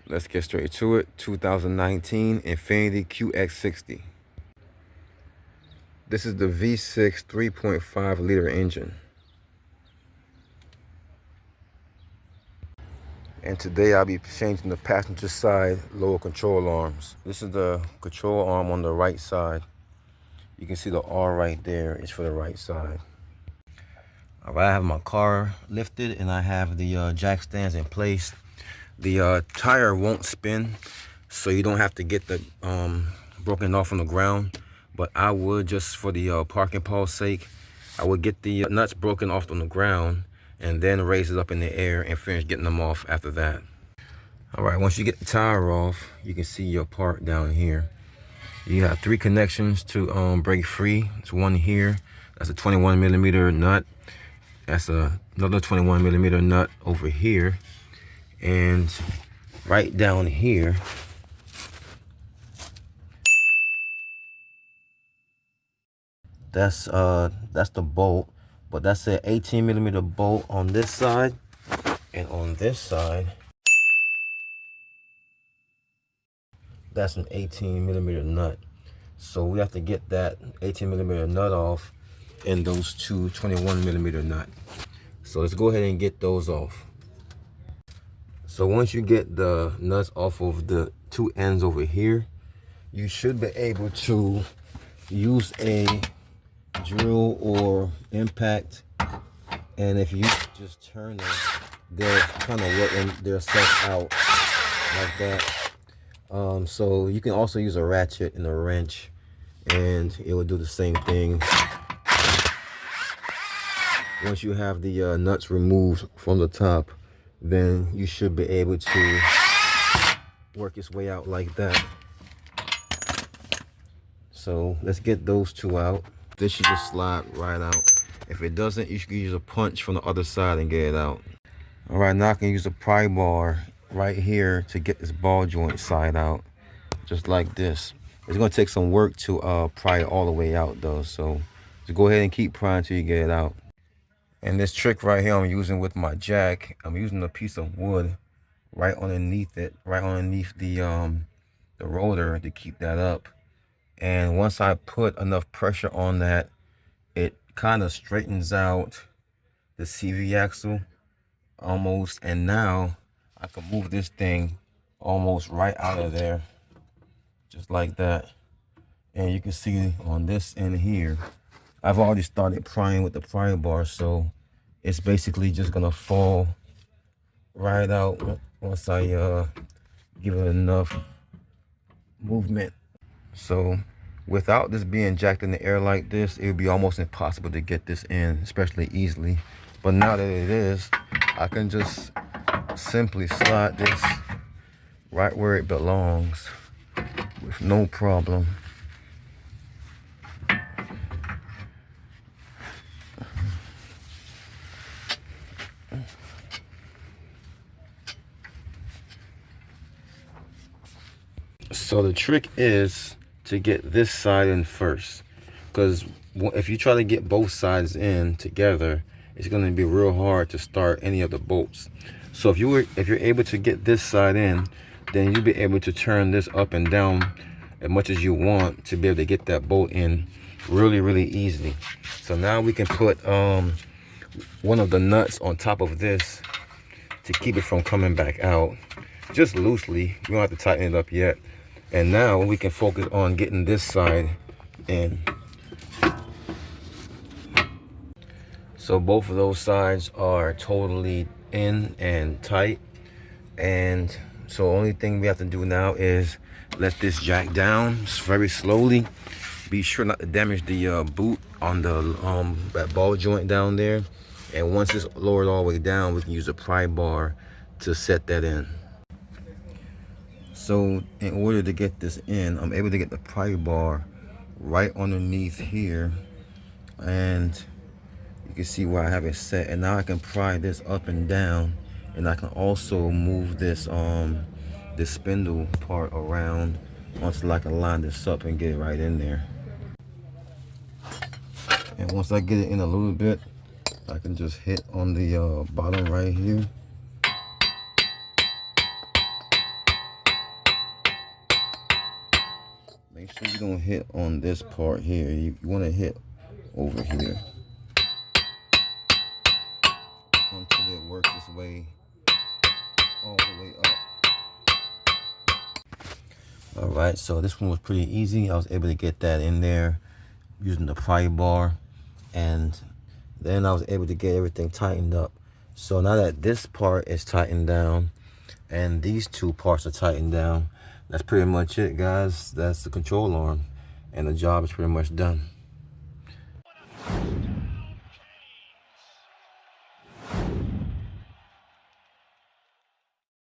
Let's get straight to it. 2019 Infiniti qx60. This is the V6 3.5 liter engine. And today I'll be changing the passenger side lower control arms. This is the control arm on the right side. You can see the R right there is for the right side. All right, I have my car lifted and I have the jack stands in place. The tire won't spin, so you don't have to get the broken off on the ground. But I would, just for the parking pause sake, I would get the nuts broken off on the ground and then raise it up in the air and finish getting them off after that. All right, once you get the tire off, you can see your part down here. You have 3 connections to break free. It's one here. That's a 21mm nut. That's another 21mm nut over here. And right down here, that's the bolt, but that's an 18mm bolt on this side, and on this side that's an 18mm nut. So we have to get that 18mm nut off and those two 21mm nut. So let's go ahead and get those off. So once you get the nuts off of the 2 ends over here, you should be able to use a drill or impact, and if you just turn them, they'll kind of work themselves out like that. So you can also use a ratchet and a wrench, and it will do the same thing. Once you have the nuts removed from the top, then you should be able to work its way out like that. So let's get those 2 out. This should just slide right out. If it doesn't, you should use a punch from the other side and get it out. All right, now I can use a pry bar right here to get this ball joint side out, just like this. It's gonna take some work to pry it all the way out though, so just go ahead and keep prying until you get it out. And this trick right here I'm using with my jack, I'm using a piece of wood right underneath it, right underneath the rotor to keep that up. And once I put enough pressure on that, it kind of straightens out the CV axle almost. And now I can move this thing almost right out of there, just like that. And you can see on this end here, I've already started prying with the pry bar, so it's basically just gonna fall right out once I give it enough movement. So without this being jacked in the air like this, it would be almost impossible to get this in, especially easily. But now that it is, I can just simply slide this right where it belongs with no problem. So the trick is to get this side in first, because if you try to get both sides in together, it's going to be real hard to start any of the bolts. So if you're able to get this side in, then you'll be able to turn this up and down as much as you want to be able to get that bolt in really easily. So now we can put one of the nuts on top of this to keep it from coming back out, just loosely. You don't have to tighten it up yet. And now we can focus on getting this side in. So both of those sides are totally in and tight. And so only thing we have to do now is let this jack down very slowly. Be sure not to damage the boot on the that ball joint down there. And once it's lowered all the way down, we can use a pry bar to set that in. So in order to get this in, I'm able to get the pry bar right underneath here, and you can see where I have it set. And now I can pry this up and down, and I can also move this this spindle part around until I can line this up and get it right in there. And once I get it in a little bit, I can just hit on the bottom right here. Make sure you don't hit on this part here. You want to hit over here until it works its way all the way up. All right, so this one was pretty easy. I was able to get that in there using the pry bar, and then I was able to get everything tightened up. So now that this part is tightened down and these two parts are tightened down, that's pretty much it, guys. That's the control arm, and the job is pretty much done.